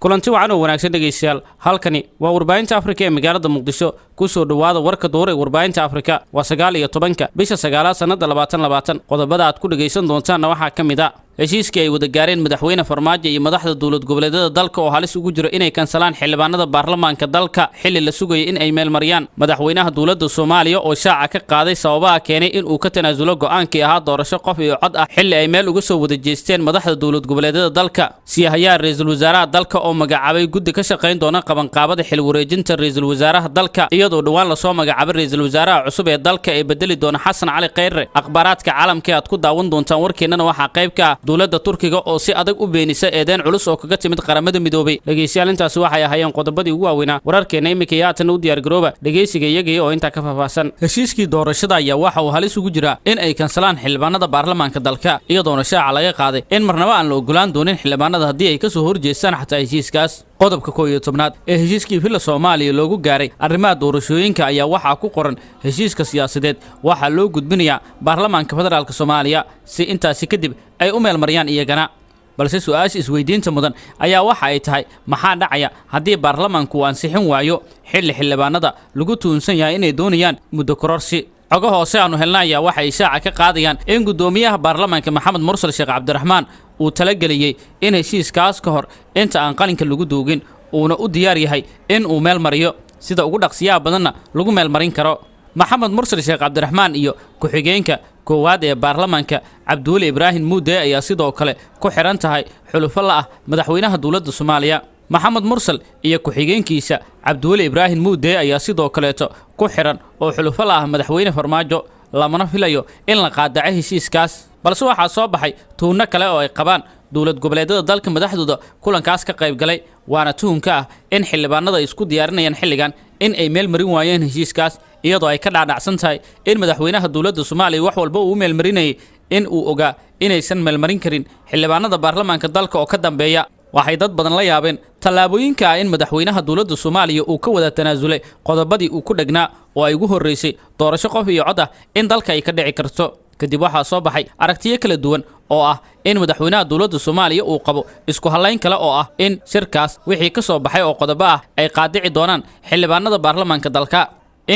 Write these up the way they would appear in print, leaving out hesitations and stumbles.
kulanti wacan oo wanaagsan dhageystayaal halkani waa warbaahinta Afrika ee magaalada Muqdisho ku soo dhawaada warka doore warbaahinta Afrika waa 19 bisha 9 sanada 2020 qodobada aad ku dhageysan doontaan waxa kamid ah heshiiskii ay wada gaareen madaxweyne Farmaajo iyo madaxda dawlad goboleedyada dalka oo halis ugu jiro inay kansalaan xildhibaanada baarlamaanka dalka xilli la sugayay in ay meel mariyaan madaxweynaha dawladda Soomaaliya oo shaaca ka qaaday sababaha keenay in uu ka tanaasulo go'aankii ahaa doorasho qof iyo cod ah xilli ay meel uga soo wada jeesteen madaxda dawlad goboleedyada dalka siyahayaa ra'iisul wasaaraha dalka oo magacaabay guddi ka shaqeyn doona qabanqaabada xil wareejinta ra'iisul wasaaraha dalka iyadoo dhawaan la soo magacaabay ra'iisul wasaaraha cusub ee dalka ee bedeli doona Xasan Cali Khayre akhbaaraadka caalamka aad ku daawan doontaan warkeenana waxa qayb ka dawladda Turkiga oo si adag u beenisa eedeyn culus oo kaga timid qaramada midoobay dhageystayaal intaas waxay ahaayeen qodobadii ugu waaweynaa wararkeena imika yaatan u diyaar garooba dhageysiga iyaga oo inta ka faahfaahsan heshiiskii doorashada ayaa waxa uu halis ugu jira in ay kansalaan xildhibaanada baarlamaanka dalka iyadoo shaaca laga qaaday in marnaba aan la ogolaan doonin xildhibaanada haddii ay ka soo horjeestaan xataa heshiiskaas qodobka 11aad ee heshiiskii Villa Soomaaliya loogu gaaray arrimaha doorashooyinka ayaa waxa ku qoran heshiiska siyaasadeed waxa loo gudbinayaa baarlamaanka federaalka Soomaaliya si intaasi kadib ay u meel mariyaan iyagana balse su'aasha isweydiinta mudan ayaa waxa ay tahay maxaa dhacaya haddii baarlamaanku ansixin waayo xildhibaanada lagu tuunsan yahay inay doonayaan muddo kororsi xogo hoose aanu helnay waxa ay shaaca ka qaadayaan in gudoomiyaha baarlamaanka Maxamed Mursal Sheekh Cabdiraxmaan uu talageliyay in heshiiskaas ka hor inta aan qalinka lagu doogin uuna u diyaar yahay in uu meel mariyo sida ugu dhaqsiyaha badanna lagu meel marin karo Maxamed Mursal Sheekh Cabdiraxmaan iyo ku-xigeenka koowaad ee baarlamaanka Cabdulle Ibrahim Muude ayaa sidoo kale ku xiran tahay xulufo la ah madaxweynaha dawladda Soomaaliya Maxamed Mursal iyo ku-xigeenkiisa Cabdulle Ibrahim Muude ayaa sidoo kale ku xiran oo xulufo la ah madaxweyne Farmaajo lamana filayo in la qaadaco heshiiskaas balse waxa soo baxay tuuno kale oo ay qabaan dawlad goboleedyada dalka madaxdooda kulankaas ka qayb galay waana tuunka ah in xildhibaanada isku diyaarinayaan xilligan in ay meel marin waayeen heshiiskaas iyadoo ay ka dhaadhacsan tahay in madaxweynaha dawladda Soomaaliya wax walba uu meel marinayay in uu ogaa inaysan meel marin karin xildhibaanada baarlamaanka dalka oo ka dambeeya waxay dad badan la yaabeen talaabooyinka in madaxweynaha dawladda Soomaaliya uu ka wada tanaasulay qodobadii uu ku dhagnaa oo ay ugu horeysay doorasho qof iyo cod ah in dalka ay ka dhici karto kadib waxa soo baxay aragtiyo kala duwan oo ah in madaxweynaha dawladda Soomaaliya uu qabo isku halayn kale oo ah in shirkaas wixii ka soo baxay oo qodobo ah ay qaadici doonaan xildhibaanada baarlamaanka dalka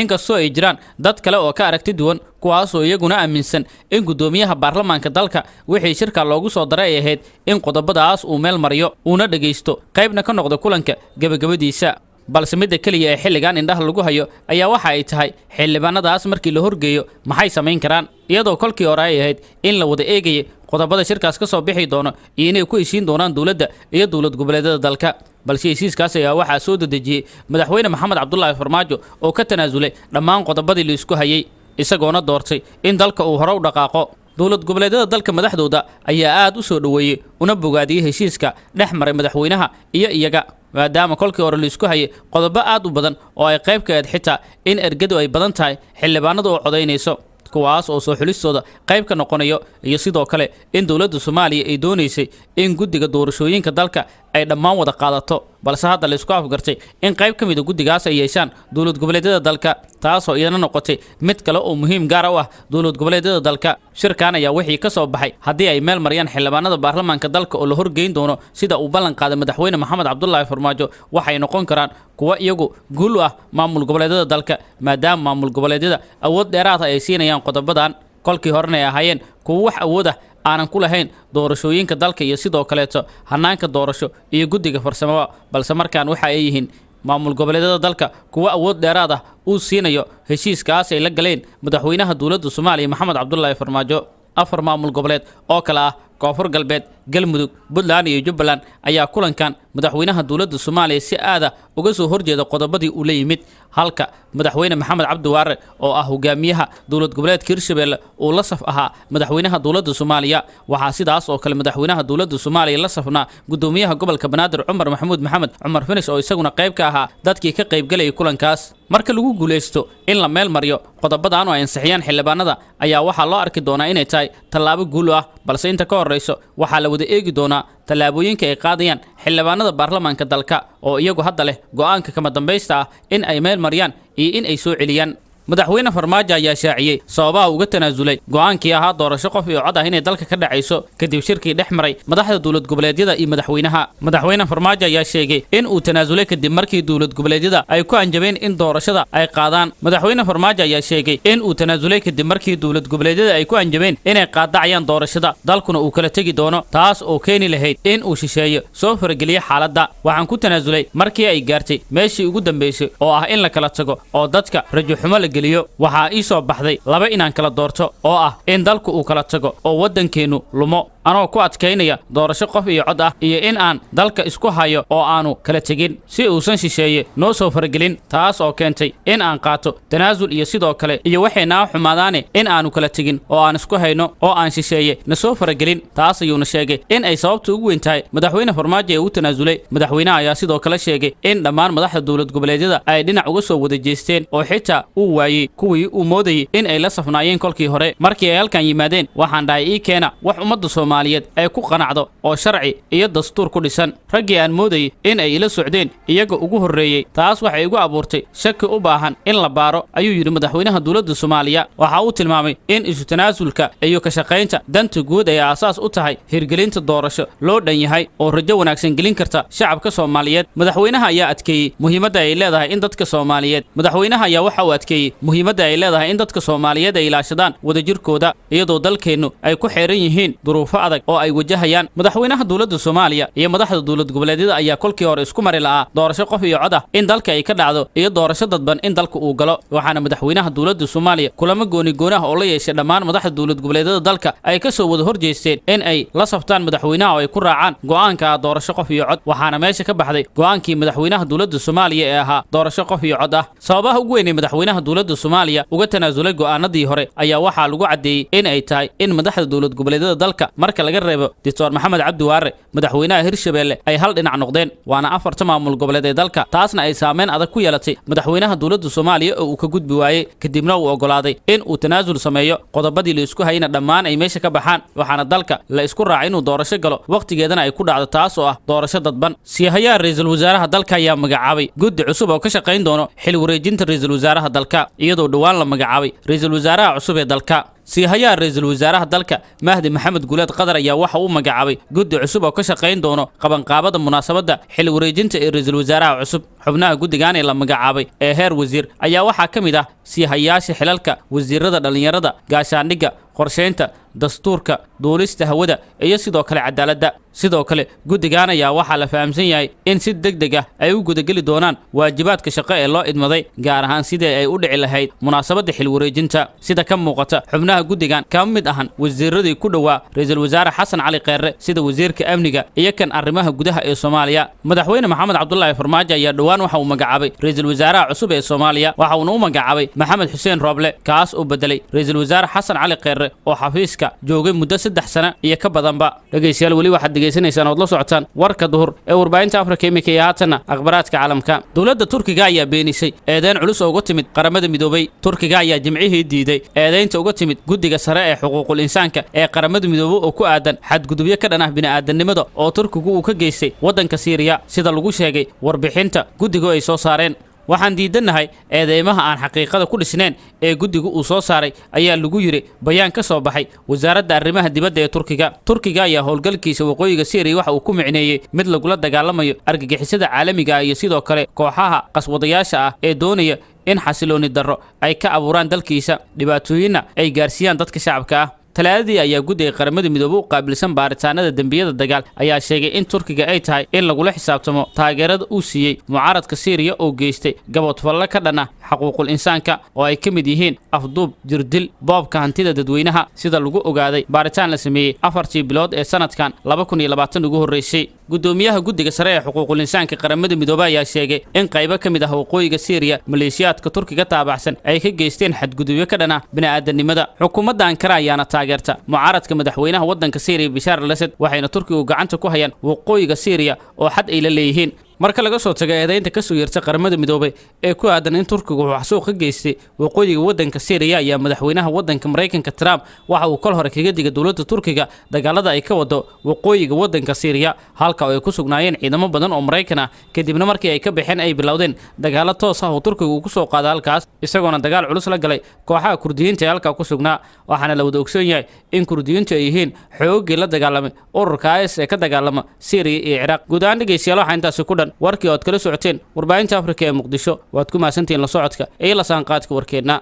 inkastoo ay jiraan dad kale oo ka aragti duwan kuwaas oo iyaguna aaminsan in gudoomiyaha baarlamaanka dalka wixii shirka loogu soo daray ay ahayd in qodobadaas uu meel mariyo una dhageysto qaybna ka noqdo kulanka gabagabadiisa balse midda kaliya ee xilligan indhaha lagu hayo ayaa waxa ay tahay xildhibaanadaas markii la horgeeyo maxay samayn karaan iyadoo kolkii hore ay ahayd in la wada eegayay qodobada shirkaas ka soo bixi doono iyo inay ku heshiin doonaan dawladda iyo dawlad goboleedyada dalka balse heshiiskaas ayaa waxaa soo dedejiyay madaxweyne Maxamed Cabdullaahi Farmaajo oo ka tanaasulay dhammaan qodobadii la isku hayay isagoona doortay in dalka uu hore u dhaqaaqo dawlad goboleedyada dalka madaxdooda ayaa aad u soo dhaweeyay una bogaadiyay heshiiska dhex maray madaxweynaha iyo iyaga maadaama kolkii hore la isku hayay qodobo aad u badan oo ay qayb ka ahayd xitaa in ergadu ay badan tahay xildhibaanadu oo codaynayso kuwaas oo soo xulistooda qayb ka noqonayo iyo sidoo kale in dawladda Soomaaliya ay doonaysay in guddiga doorashooyinka dalka ay dhammaan wada qaadato balse hadda la isku afgartay in qayb ka mid ah guddigaas ay yeeshaan dawlad goboleedyada dalka taas oo iyana noqotay mid kale oo muhiim gaar ah dawlad goboleedyada dalka shirkaan ayaa wixii ka soo baxay haddii ay meel mariyaan xildhibaanada baarlamaanka dalka oo la horgeyn doono sida uu ballan qaaday madaxweyne Maxamed Cabdullaahi Farmaajo waxay noqon karaan kuwa iyagu guul ah maamul goboleedyada dalka maadaama maamul goboleedyada awood dheeraad ah ay siinayaan qodobadan kolkii horena ay ahaayeen kuwa wax awood ah aanan ku lahayn doorashooyinka dalka iyo sidoo kale hanaanka doorasho iyo guddiga farsamo balse markaan waxa ay yihiin maamul goboleedyada dalka kuwa awood dheeraad ah uu siinayo heshiiskaas ay la galeen madaxweynaha dawladda Soomaaliya Maxamed Cabdullaahi Farmaajo afar maamul goboleed oo kala ah Koonfur Galbeed Galmudug Puntland iyo Jubbaland ayaa kulankan madaxweynaha dawladda Soomaaliya si aad ah uga soo horjeeda qodobadii uu la yimid halka madaxweyne Maxamed Cabdi Waare oo ah hogaamiyaha dawlad goboleedka Hirshabelle uu la saf ahaa madaxweynaha dawladda Soomaaliya waxa sidaas oo kale madaxweynaha dawladda Soomaaliya la safnaa gudoomiyaha gobolka Banaadir Cumar Maxamuud Maxamed Cumar Finish oo isaguna qayb ka ahaa dadkii ka qayb galay kulankaas marka lagu guuleysto in la meel mariyo qodobadan oo ay ansixiyaan xildhibaanada ayaa waxa loo arki doonaa inay tahay tallaabo guul ah balse inta ka horeyso waxa la wada eegi doonaa tallaabooyinka ay qaadayaan xildhibaanada baarlamaanka dalka oo iyagu hadda leh go'aanka kama dambaysta ah in ay meel mariyaan iyo in ay soo celiyaan madaxweyne farmaajo ayaa shaaciyey sababaha uga tanaasulay go'aankii ahaa doorasho qof iyo cod ah inay dalka ka dhacayso kadib shirkii dhex maray madaxda dowlad goboleedyada iyo madaxweynaha. madaxweyne farmaajo ayaa sheegay in uu tanaasulay kadib markii dowlad goboleedyada ay ku anjabeen in doorashada ay qaadaan. madaxweyne farmaajo ayaa sheegay in uu tanaasulay kadib markii dowlad goboleedyada ay ku anjabeen inay qaadacayaan doorashada dalkuna uu kala tegi doono, taas oo keeni lahayd in uu shisheeyo soo farageliyo xaaladda. waxaan ku tanaasulay markii ay gaartay meeshii ugu dambeysay oo ah in la kala tago oo dadka rajo xumo la geliyo. waxaa ii soo baxday laba inaan kala doorto oo ah in dalku uu kala tago oo waddankeennu lumo anoo ku adkaynaya doorasho qof iyo cod ah, iyo in aan dalka isku hayo oo aanu kala tegin si uusan shisheeye noo soo faragelin, taas oo keentay in aan qaato tanaasul iyo sidoo kale iyo waxay naa xumaadaane in aanu kala tegin oo aan isku hayno oo aan shisheeye na soo faragelin. taas ayuuna sheegay in ay sababta ugu weyn tahay madaxweyne farmaajo ee uu tanaasulay. madaxweynaha ayaa sidoo kale sheegay in dhammaan madaxda dowlad goboleedyada ay dhinac uga soo wada jeesteen oo xitaa uu waayey kuwii uu moodayey in ay la safnaayeen kolkii hore. markii ay halkan yimaadeen waxaan dhahay ii keena wax ummadda Soomaaliyeed ay ku qanacdo oo sharci iyo dastuur ku dhisan. raggii aan moodayey in ay ila socdeen iyaga ugu horreeyey, taas waxay igu abuurtay shaki u baahan in la baaro, ayuu yidhi madaxweynaha dowladda Soomaaliya. waxa uu tilmaamay in isu tanaasulka iyo ka shaqaynta danta guud ay aasaas u tahay hirgelinta doorasho loo dhan yahay oo rajo wanaagsan gelin karta shacabka Soomaaliyeed. madaxweynaha ayaa adkeeyey muhiimadda ay leedahay in dadka Soomaaliyeed waxa uu adkeeyey muhiimadda ay leedahay in dadka Soomaaliyeed ay ilaashadaan wadajirkooda iyadoo dalkeennu ay ku xeeran yihiin duruufo adag oo ay wajahayaan. madaxweynaha dowladda Soomaaliya iyo madaxda dowlad goboleedyada ayaa kolkii hore isku mari la'aa doorasho qof iyo cod ah in dalka ay ka dhacdo iyo doorasho dadban in dalka uu galo. waxaana madaxweynaha dowladda Soomaaliya kulamo gooni ah oo la yeeshay dhammaan madaxda dowlad goboleedyada dalka ay ka soo wada horjeesteen in ay la saftaan madaxweynaha oo ay ku raacaan go'aanka doorasho qof iyo cod. waxaana meesha ka baxday go'aankii madaxweynaha dowladda Soomaaliya ee ahaa doorasho qof iyo cod ah. sababaha ugu weyn ee madaxweynaha dowladda Soomaaliya uga tanaasulay go'aanadii hore ayaa waxaa lagu cadeeyey in ay tahay in madaxda dowlad goboleedyada dalka marka laga reebo Dr. Maxamed Cabdi Waare madaxweynaha Hirshabelle ay hal dhinac noqdeen, waana afarta maamul goboleed ee dalka. taasna ay saameyn adag ku yeelatay madaxweynaha dowladda Soomaaliya oo uu ka gudbi waayey kadibna uu ogolaaday in uu tanaasul sameeyo qodobadii la isku hayna dhammaan ay meesha ka baxaan. waxaana dalka la isku raacay inuu doorasho galo waqtigeedana ay ku dhacdo, taas oo ah doorasho dadban. siihayaha ra'iisul wasaaraha dalka ayaa magacaabay guddi cusub oo ka shaqayn doono xil wareejinta ra'iisul wasaaraha dalka iyadoo dhawaan la magacaabay ra'iisul wasaaraha cusub ee dalka. siihayaha ra'iisul wasaaraha dalka Mahdi Maxamed Guleed Qadar ayaa waxa uu magacaabay guddi cusub oo ka shaqayn doono qabanqaabada munaasabadda xil wareejinta ee ra'iisul wasaaraha cusub. xubnaha guddigan ee la magacaabay ee heer wasiir ayaa waxaa ka mid ah siihayaasha xilalka wasiirada dhalinyarada, gaashaandhigga, qorsheynta, dastuurka, duulista hawada iyo sidoo kale cadaaladda. sidoo kale guddigan ayaa waxaa la fahamsan yahay in si degdeg ah ay u gudageli doonaan waajibaadka shaqo ee loo idmaday, gaar ahaan sidii ay u dhici lahayd munaasabadda xil wareejinta. sida ka muuqata xubnaha guddigan kama mid ahan wasiiradii ku dhowaa ra'iisul wasaare Xasan Cali Kheyre sida wasiirka amniga iyo kan arrimaha gudaha ee Soomaaliya. madaxweyne Maxamed Cabdullaahi Farmaajo ayaa dhawaan waxa uu magacaabay ra'iisul wasaaraha cusub ee Soomaaliya. waxa uu magacaabay Maxamed Xuseen Rooble, kaas oo bedelay ra'iisul wasaare Xasan Cali Kheyre oo xafiiska joogay muddo 3 sano iyo ka badanba. dhageystayaal wali waxaad degeysanaysaan oo la socotaan warka duhur ee warbaahinta Afrika imika iyo haatana akhbaraadka caalamka. dowladda Turkiga ayaa beenisay eedayn culus oo uga timid qaramada midoobay. Turkiga ayaa jimcihii diiday eedaynta uga timid guddiga sare ee xuquuqul insaanka ee qaramada midoobay oo ku aadan xadgudubyo ka dhan ah bini'aadanimada oo Turkigu uu ka geystay waddanka Syria, sida lagu sheegay warbixinta guddigu ay soo saareen. waxaan diidanahay eedeymaha aan xaqiiqada ku dhisnayn ee guddigu uu soo saaray, ayaa lagu yiri bayaan ka soo baxay wasaaradda arrimaha dibadda ee Turkiga. Turkiga ayaa howlgalkiisa waqooyiga Syria waxa uu ku micneeyay mid lagula dagaalamayo argagixisada caalamiga ah iyo sidoo kale kooxaha qaswadayaasha ah ee doonaya in xasilooni darro ay ka abuuraan dalkiisa, dhibaatooyinna ay gaarsiiyaan dadka shacabka ah. talaadadii ayaa guddiga qaramada midoobay u qaabilsan baaritaanada dembiyada dagaal ayaa sheegay in Turkiga ay tahay in lagula xisaabtamo taageerada uu siiyey mucaaradka Syria oo geystay gabadfallo ka dhan ah xuquuqul insaanka oo ay ka mid yihiin afduub, jirdil, boobka hantida dadweynaha, sida lagu ogaaday baaritaan la sameeyey 4 bilood ee sanadkan 2020 ugu horeysay. gudoomiyaha guddiga sare ee xuquuqul insaanka qaramada midoobay ayaa sheegay in qaybo ka mid ah waqooyiga Syria maleeshiyaadka Turkiga taabacsan ay ka geysteen xadgudubyo ka dhan ah bini'aadanimada. xukuumadda Ankara ayaana taageerta mucaaradka madaxweynaha waddanka Syria Bashar al-Assad, waxayna Turkigu gacanta ku hayaan waqooyiga Syria oo xad ay la leeyihiin. marka laga soo tagay eedaynta ka soo yeertay qaramada midoobay ee ku aadan in Turkigu uu xasuuq ka geystay waqooyiga waddanka Syria ayaa madaxweynaha waddanka Mareykanka Trump waxa uu kol hore kaga digay dowladda Turkiga dagaalada ay ka wado waqooyiga waddanka Syria halka ay ku sugnaayeen ciidamo badan oo Mareykan ah kadibna markii ay ka baxeen ay bilowdeen dagaalo toos ah oo Turkigu ku soo qaaday halkaas isagoona dagaal culus la galay kooxaha Kurdiyiinta ee halka ku sugnaa waxaana la wada ogsoon yahay in Kurdiyiintu ay yihiin xoogii la dagaalamay ururka IS ee ka dagaalama Syria iyo Iraq guud ahaan dhageystayaal waxaa intaas ku dhan warkii oo aad kala socoteen warbaahinta Afrika ee Muqdisho waad ku mahadsantihiin la socodka ee la saanqaadka warkeedna.